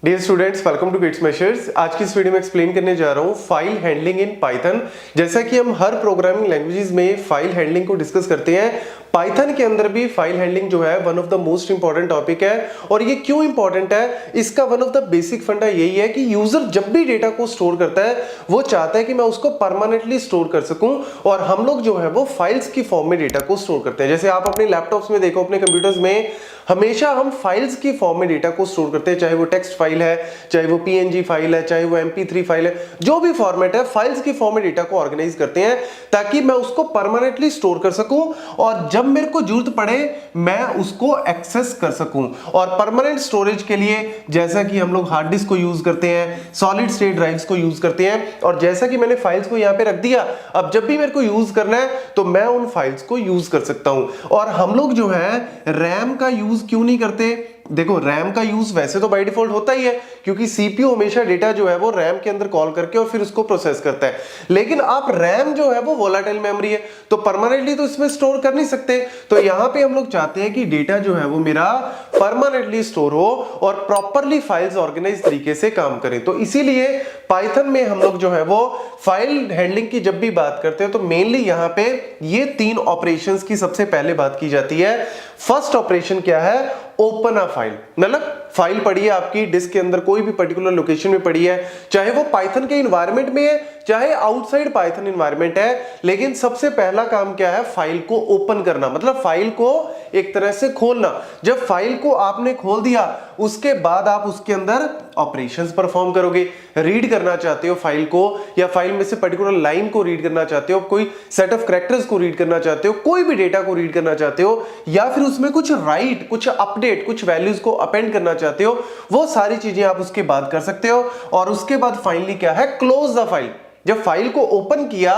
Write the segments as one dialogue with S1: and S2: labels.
S1: Dear students, welcome to kids measures. आज की इस वीडियो में एक्सप्लेन करने जा रहा हूँ फाइल हैंडलिंग इन पाइथन। जैसा कि हम हर प्रोग्रामिंग लैंग्वेजेस में फाइल हैंडलिंग को डिस्कस करते हैं, पाइथन के अंदर भी फाइल हैंडलिंग जो है one of the most important topic है। और ये क्यों इंपॉर्टेंट है, इसका वन ऑफ द बेसिक फंडा यही है कि यूजर जब भी डेटा को स्टोर करता है वो चाहता है कि मैं उसको परमानेंटली स्टोर कर सकूं, और हम लोग जो है वो फाइल्स की फॉर्म में डेटा को स्टोर करते हैं। जैसे आप अपने लैपटॉप्स में देखो, अपने कंप्यूटर्स में हमेशा हम फाइल्स की फॉर्म में डेटा को स्टोर करते हैं, चाहे वो टेक्स्ट फाइल है, चाहे वो पीएनजी फाइल है, चाहे वो MP3 फाइल है, जो भी फॉर्मेट है, फाइल्स की फॉर्म में डेटा को ऑर्गेनाइज करते हैं ताकि मैं उसको परमानेंटली स्टोर कर सकूं और जब मेरे को जरूरत पड़े मैं उसको एक्सेस कर सकूं। और परमानेंट स्टोरेज के लिए जैसा कि हम लोग हार्ड डिस्क को यूज करते हैं, सॉलिड स्टेट ड्राइव्स को यूज करते हैं, और जैसा कि मैंने फाइल्स को यहां पे रख दिया, अब जब भी मेरे को यूज करना है तो मैं उन फाइल्स को यूज कर सकता हूं। और हम लोग जो है रैम का यूज क्यों नहीं करते? देखो, रैम का यूज वैसे तो बाय डिफॉल्ट होता ही है, क्योंकि सीपीयू हमेशा डेटा जो है वो रैम के अंदर कॉल करके और फिर उसको प्रोसेस करता है। लेकिन आप रैम जो है वो वोलाटाइल मेमोरी है, तो परमानेंटली तो इसमें स्टोर कर नहीं सकते। तो यहां पे हम लोग चाहते हैं कि डेटा जो है वो मेरा परमानेंटली स्टोर हो और प्रॉपरली फाइल्स ऑर्गेनाइज तरीके से काम करें। तो इसीलिए पाइथन में हम लोग जो है वो फाइल हैंडलिंग की जब भी बात करते हैं तो मेनली यहां पे ये तीन ऑपरेशंस की सबसे पहले बात की जाती है। फर्स्ट ऑपरेशन क्या है? Open a file. मतलब फाइल पड़ी है आपकी डिस्क के अंदर, कोई भी पर्टिकुलर लोकेशन में पड़ी है, चाहे वो पाइथन के इन्वायरमेंट में है, चाहे आउटसाइड पाइथन इन्वायरमेंट है, लेकिन सबसे पहला काम क्या है? फाइल को ओपन करना, मतलब फाइल को एक तरह से खोलना। जब फाइल को आपने खोल दिया उसके बाद आप उसके अंदर ऑपरेशंस परफॉर्म करोगे। रीड करना चाहते हो फाइल को, या फाइल में से पर्टिकुलर लाइन को रीड करना चाहते हो, कोई सेट ऑफ कैरेक्टर्स को रीड करना चाहते हो, कोई भी डेटा को रीड करना चाहते हो, या फिर उसमें कुछ राइट, कुछ अपडेट, कुछ वैल्यूज को अपेंड करना चाहते हो, वो सारी चीजें आप उसके बाद कर सकते हो। और उसके बाद फाइनली क्या है? Close the file. जब फाइल को ओपन किया,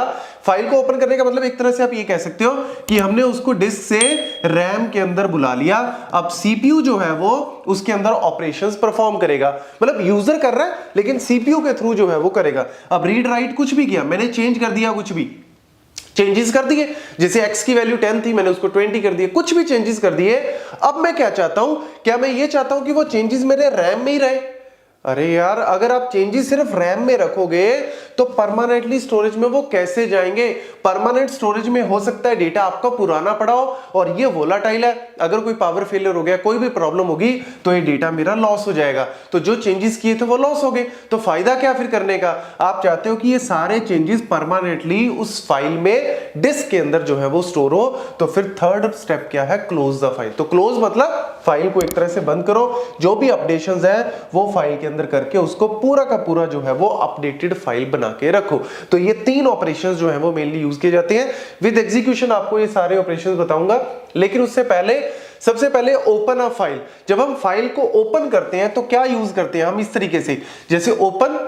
S1: फाइल को ओपन करने का मतलब एक तरह से आप ये कह सकते हो कि हमने उसको डिस्क से रैम के अंदर बुला लिया। अब सीपीयू जो है वो उसके अंदर ऑपरेशंस परफॉर्म करेगा, मतलब यूजर कर रहा है लेकिन सीपीयू के थ्रू जो है वो करेगा। अब रीड राइट कुछ भी किया, मैंने चेंज कर दिया, कुछ भी चेंजेस कर दिए, जैसे x की वैल्यू 10 थी, मैंने उसको 20 कर दिए, कुछ भी चेंजेस कर दिए। अब मैं क्या चाहता हूं? क्या मैं ये चाहता हूं कि वो चेंजेस मेरे रैम में ही रहे? अरे यार, अगर आप चेंजेस सिर्फ रैम में रखोगे तो परमानेंटली स्टोरेज में वो कैसे जाएंगे? परमानेंट स्टोरेज में हो सकता है डेटा आपका पुराना पड़ा हो और ये वोलाटाइल है, अगर कोई पावर फेलियर हो गया, कोई भी प्रॉब्लम होगी तो ये डेटा मेरा लॉस हो जाएगा। तो जो चेंजेस किए थे वो लॉस हो गए, तो फायदा क्या फिर करने का? आप चाहते हो कि ये सारे चेंजेस परमानेंटली उस फाइल में डिस्क के अंदर जो है वो स्टोर हो। तो फिर थर्ड स्टेप क्या है? Close the file. तो क्लोज मतलब फाइल को एक तरह से बंद करो, जो भी अपडेशंस है वो फाइल के अंदर करके उसको पूरा का पूरा जो है वो अपडेटेड फाइल बना के रखो। तो ये तीन ऑपरेशंस जो है वो मेनली यूज किए जाते हैं। विद एग्जीक्यूशन आपको ये सारे ऑपरेशंस बताऊंगा, लेकिन उससे पहले सबसे पहले ओपन अ फाइल। जब हम फाइल को ओपन करते हैं तो क्या यूज करते हैं हम? इस तरीके से, जैसे ओपन,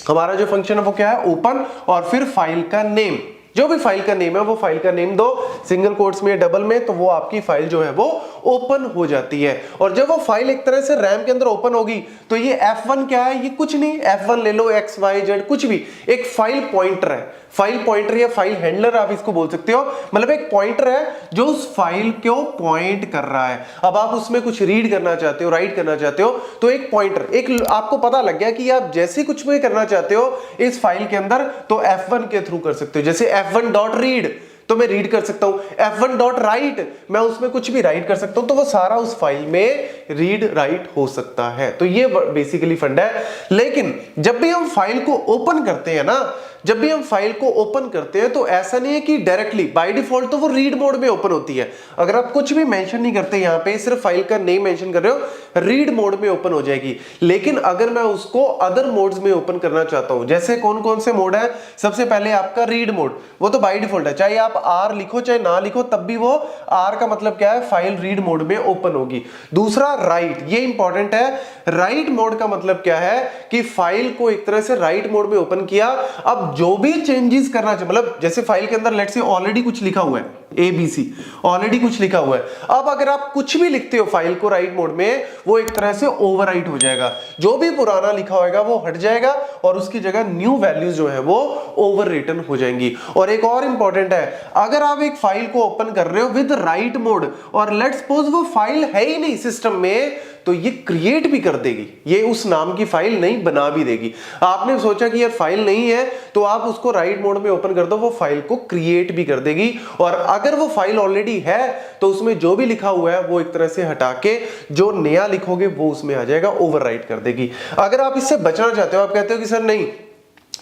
S1: हमारा जो फंक्शन है वो क्या है? ओपन, और फिर फाइल का नेम, जो भी फाइल का नेम है वो फाइल का नेम दो, सिंगल कोट्स में, डबल में, तो वो आपकी फाइल जो है वो ओपन हो जाती है। और जब वो फाइल एक तरह से रैम के अंदर ओपन होगी तो ये F1 क्या है? ये कुछ नहीं, F1 ले लो, X Y Z कुछ भी, एक फाइल पॉइंटर है। फाइल पॉइंटर या फाइल हैंडलर आप इसको बोल सकते हो, मतलब एक पॉइंटर है जो उस फाइल को पॉइंट कर रहा है। अब आप उसमें कुछ रीड करना चाहते हो, राइट करना चाहते हो, तो एक पॉइंटर, एक आपको पता लग गया कि आप जैसे कुछ भी करना चाहते हो इस फाइल के अंदर तो F1 के थ्रू कर सकते हो। जैसे F1.read तो मैं रीड कर सकता हूं, F1.write मैं उसमें कुछ भी राइट कर सकता हूं, तो वो सारा उस फाइल में रीड राइट हो सकता है। तो ये बेसिकली फंडा है। लेकिन जब भी हम फाइल को ओपन करते हैं ना, जब भी हम फाइल को ओपन करते हैं तो ऐसा नहीं है कि डायरेक्टली बाय डिफॉल्ट तो वो रीड मोड में ओपन होती है। अगर आप कुछ भी मेंशन नहीं करते, यहां पे सिर्फ फाइल का नेम मेंशन कर रहे हो, रीड मोड में ओपन हो जाएगी। लेकिन अगर मैं उसको अदर मोड्स में ओपन करना चाहता हूं, जैसे कौन कौन से मोड है? सबसे पहले आपका रीड मोड, वो तो बाय डिफॉल्ट है, चाहे आप R लिखो चाहे ना लिखो तब भी वो R का मतलब क्या है? फाइल रीड मोड में ओपन होगी। दूसरा राइट, ये इंपॉर्टेंट है। राइट मोड का मतलब क्या है? कि फाइल को एक तरह से राइट मोड में ओपन किया, अब जो भी चेंजेस करना चाहिए, मतलब जैसे फाइल के अंदर लेट्स से ऑलरेडी कुछ लिखा हुआ है, ABC ऑलरेडी कुछ लिखा हुआ है। अब अगर आप कुछ भी लिखते हो फाइल को राइट मोड में, वो एक तरह से ओवरराइट हो जाएगा, जो भी पुराना लिखा होगा वो हट जाएगा और उसकी जगह न्यू वैल्यूज जो है वो ओवर रिटन हो जाएंगी। और एक और इंपॉर्टेंट है, अगर आप एक फाइल को ओपन कर रहे हो विद राइट मोड और लेट्स सपोज वो फाइल है ही नहीं सिस्टम में, तो ये क्रिएट भी कर देगी, ये उस नाम की फाइल नहीं बना भी देगी। आपने सोचा कि यार फाइल नहीं है, तो आप उसको राइट मोड में ओपन कर दो, वो फाइल को क्रिएट भी कर देगी। और अगर वो फाइल ऑलरेडी है तो उसमें जो भी लिखा हुआ है वो एक तरह से हटा के जो नया लिखोगे वो उसमें आ जाएगा, ओवरराइट कर देगी। अगर आप इससे बचना चाहते हो, आप कहते हो कि सर नहीं,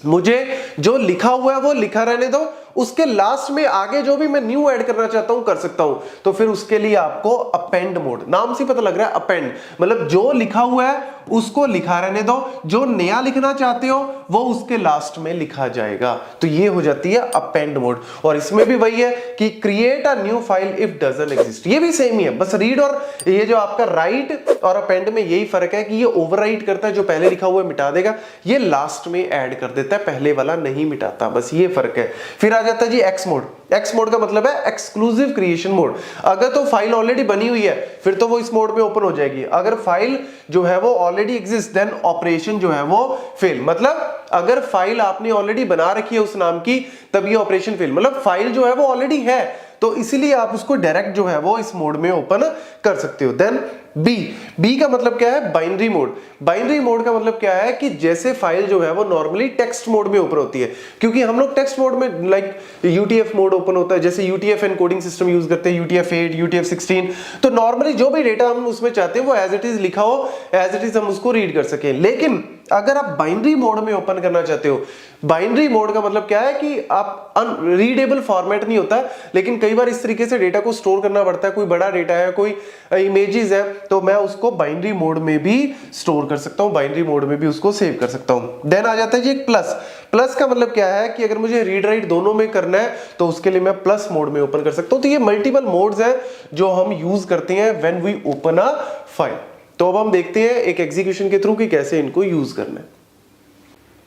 S1: मुझे जो लिखा हुआ है वो लिखा रहने दो, उसके लास्ट में आगे जो भी मैं न्यू ऐड करना चाहता हूं कर सकता हूं, तो फिर उसके लिए आपको अपेंड मोड, नाम से पता लग रहा है अपेंड, मतलब जो लिखा हुआ है उसको लिखा रहने दो, जो नया लिखना चाहते हो वो उसके लास्ट में लिखा जाएगा। तो ये हो जाती है अपेंड मोड। और इसमें भी वही है कि create a new file if doesn't exist, ये भी सेम ही है, बस रीड और ये जो आपका राइट और अपेंड में यही फर्क है कि ये ओवरराइट करता है, जो पहले लिखा हुआ है मिटा देगा, ये लास्ट में ऐड कर देता है, पहले वाला नहीं मिटाता, बस ये फर्क है। फिर आ जाता है जी एक्स मोड। एक्स मोड का मतलब है एक्सक्लूसिव क्रिएशन मोड। अगर तो फाइल ऑलरेडी बनी हुई है फिर तो वो इस मोड में ओपन हो जाएगी, अगर फाइल जो है वो ऑलरेडी एग्जिस्ट देन ऑपरेशन जो है वो फेल। मतलब अगर फाइल आपने ऑलरेडी बना रखी है उस नाम की तब ये ऑपरेशन फेल, मतलब फाइल जो है वो ऑलरेडी है तो इसीलिए आप उसको डायरेक्ट जो है वो इस मोड में ओपन कर सकते हो। देन बी का मतलब क्या है, बाइनरी मोड। बाइनरी मोड का मतलब क्या है कि जैसे फाइल जो है वो नॉर्मली टेक्स्ट मोड में ओपन होती है, क्योंकि हम लोग टेक्स्ट मोड में लाइक यूटीएफ मोड ओपन होता है, जैसे यूटीएफ एनकोडिंग सिस्टम यूज करते हैं, UTF-8 UTF-16, तो नॉर्मली जो भी डेटा हम उसमें चाहते हैं वो एज इट इज लिखा हो, एज इट इज हम उसको रीड कर सकें। लेकिन अगर आप बाइनरी मोड में ओपन करना चाहते हो, बाइनरी मोड का मतलब क्या है कि आप अनरीडेबल फॉर्मेट नहीं होता, लेकिन कई बार इस तरीके से डेटा को स्टोर करना पड़ता है, कोई बड़ा डेटा है, कोई इमेजेस है, तो मैं उसको बाइनरी मोड में भी स्टोर कर सकता हूं, बाइनरी मोड में भी उसको सेव कर सकता हूं। देन आ जाता है जी एक प्लस। प्लस का मतलब क्या है कि अगर मुझे रीड राइट दोनों में करना है तो उसके लिए मैं प्लस मोड में ओपन कर सकता हूं। तो ये मल्टीपल मोड्स हैं जो हम यूज करते हैं when we open a file. तो अब हम देखते हैं एक एग्जीक्यूशन के थ्रू कि कैसे इनको यूज करना है।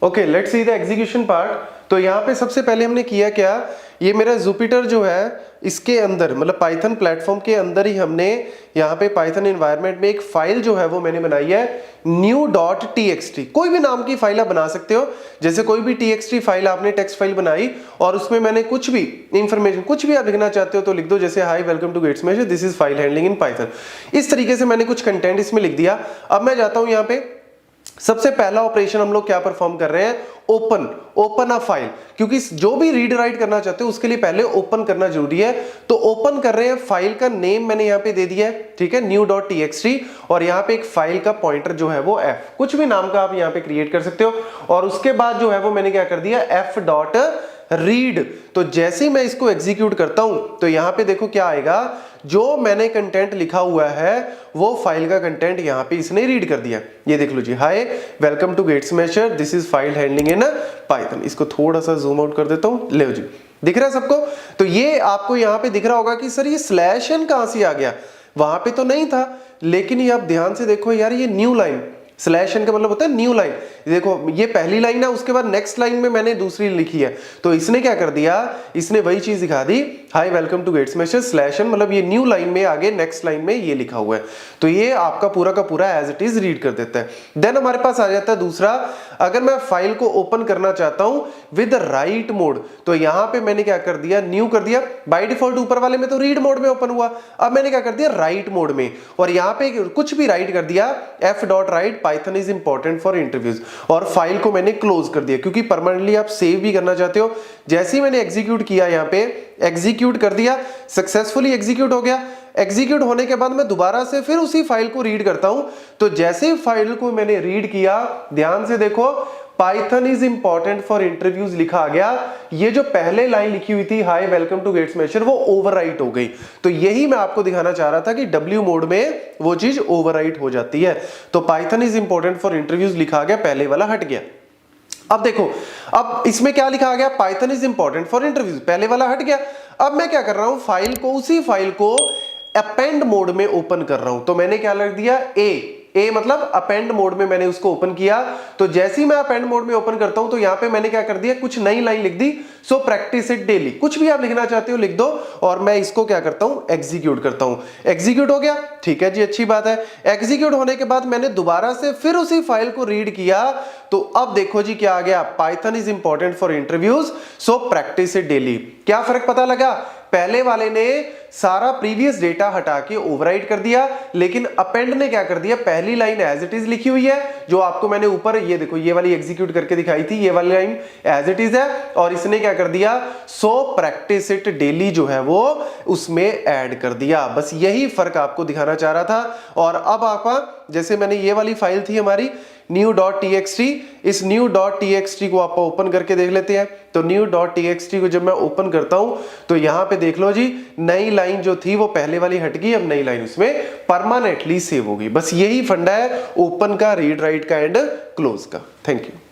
S1: Okay, let's see the execution part. तो यहाँ पे सबसे पहले हमने किया क्या, ये मेरा जुपिटर जो है इसके अंदर मतलब पाइथन प्लेटफॉर्म के अंदर ही हमने यहाँ पे पाइथन एनवायरनमेंट में एक फाइल जो है वो मैंने बनाई है new.txt। कोई भी नाम की फाइल आप बना सकते हो, जैसे कोई भी txt फाइल आपने टेक्स्ट फाइल बनाई और उसमें मैंने कुछ भी इंफॉर्मेशन, कुछ भी आप लिखना चाहते हो तो लिख दो, जैसे hi welcome to Gate Smash, this is file handling in Python. इस तरीके से मैंने कुछ कंटेंट इसमें लिख दिया। अब मैं जाता हूं यहाँ पे, सबसे पहला ऑपरेशन हम लोग क्या परफॉर्म कर रहे हैं, ओपन अ फाइल, क्योंकि जो भी रीड राइट करना चाहते हो उसके लिए पहले ओपन करना जरूरी है। तो ओपन कर रहे हैं, फाइल का नेम मैंने यहाँ पे दे दिया है, ठीक है, new.txt, और यहाँ पे एक फाइल का पॉइंटर जो है वो f, कुछ भी नाम का आप यहाँ पे क्रिएट कर सकते हो। और उसके बाद जो है वो मैंने क्या कर दिया, f.read। तो जैसे ही मैं इसको एग्जीक्यूट करता हूं तो यहाँ पे देखो क्या आएगा, जो मैंने कंटेंट लिखा हुआ है वो फाइल का कंटेंट यहाँ पे इसने रीड कर दिया। ये देख लो जी, hi welcome to Gate Smasher, this is file handling in Python. इसको थोड़ा सा जूम आउट कर देता हूँ, ले जी, दिख रहा है सबको। तो ये आपको यहाँ पे दिख रहा होगा कि सर ये स्लैश एन कहां से आ गया, वहां पे तो नहीं था, लेकिन ये आप ध्यान से देखो यार, ये न्यू लाइन, स्लैश एन का मतलब होता है न्यू लाइन। देखो ये पहली लाइन है, उसके बाद नेक्स्ट लाइन में मैंने दूसरी लिखी है, तो इसने क्या कर दिया, इसने वही चीज दिखा दी, hi welcome to Gate Smash slash n, मतलब ये न्यू लाइन में आगे नेक्स्ट लाइन में ये लिखा हुआ है, तो ये आपका पूरा का पूरा एज इट इज रीड कर देता है। देन हमारे पास आ जाता है दूसरा, अगर मैं फाइल को ओपन करना चाहता हूं विद राइट मोड, तो यहां पे मैंने क्या कर दिया, न्यू कर दिया। बाय डिफॉल्ट ऊपर वाले में तो रीड मोड में ओपन हुआ, अब मैंने क्या कर दिया, राइट मोड में, और यहां पे कुछ भी राइट कर दिया, f.write Python is important for interviews, और फाइल को मैंने क्लोज कर दिया, क्योंकि परमानेंटली आप सेव भी करना चाहते हो। जैसे ही मैंने एग्जीक्यूट किया, यहाँ पे एग्जीक्यूट कर दिया, सक्सेसफुली एग्जीक्यूट हो गया। एग्जीक्यूट होने के बाद मैं दोबारा से फिर उसी फाइल को रीड करता हूं, तो जैसे ही फाइल को मैंने रीड किया, ध्यान से देखो, Python is important for interviews लिखा आ गया। ये जो पहले लाइन लिखी हुई थी हाय वेलकम टू गेट्समैशर, वो ओवरराइट हो गई। तो यही मैं आपको दिखाना चाह रहा था कि W मोड में वो चीज ओवरराइट हो जाती है। तो Python is important for interviews लिखा आ गया, पहले वाला हट गया। अब देखो, अब इसमें क्या लिखा आ गया, Python is important for interviews, पहले वाला हट गया। अब मैं क्या कर रहा हूं, फाइल को, उसी फाइल को अपेंड मोड में ओपन कर रहा हूं, तो मैंने क्या लिख दिया, ए मतलब अपेंड मोड में मैंने उसको ओपन किया, तो जैसे ही मैं अपेंड मोड में ओपन करता हूं तो यहां पे मैंने क्या कर दिया, कुछ नई लाइन लिख दी, सो प्रैक्टिस इट डेली। कुछ भी आप लिखना चाहते हो लिख दो, और मैं इसको क्या करता हूं, एग्जीक्यूट करता हूं। एग्जीक्यूट हो गया, ठीक है जी, अच्छी बात है। एग्जीक्यूट होने के बाद मैंने दोबारा से फिर उसी फाइल को रीड किया, तो अब देखो जी क्या आ गया, Python is important for interviews, so practice it daily. क्या फर्क पता लगा, पहले वाले ने सारा प्रीवियस डेटा हटा के ओवरराइट कर दिया, लेकिन अपेंड ने क्या कर दिया, पहली लाइन एज इट इज लिखी हुई है, जो आपको मैंने ऊपर ये देखो ये वाली एग्जीक्यूट करके दिखाई थी, ये वाली लाइन एज इट इज है, और इसने क्या कर दिया, सो प्रैक्टिस इट डेली जो है वो उसमें ऐड कर दिया। बस यही फर्क आपको दिखाना चाह रहा था। और अब आपका जैसे मैंने ये वाली फाइल थी हमारी new.txt, इस new.txt को आप ओपन करके देख लेते हैं। तो new.txt को जब मैं ओपन करता हूं तो यहां पे देख लो जी, नई लाइन जो थी वो पहले वाली हट गई, अब नई लाइन उसमें परमानेंटली सेव होगी। बस यही फंडा है ओपन का, रीड राइट का एंड क्लोज का। Thank you.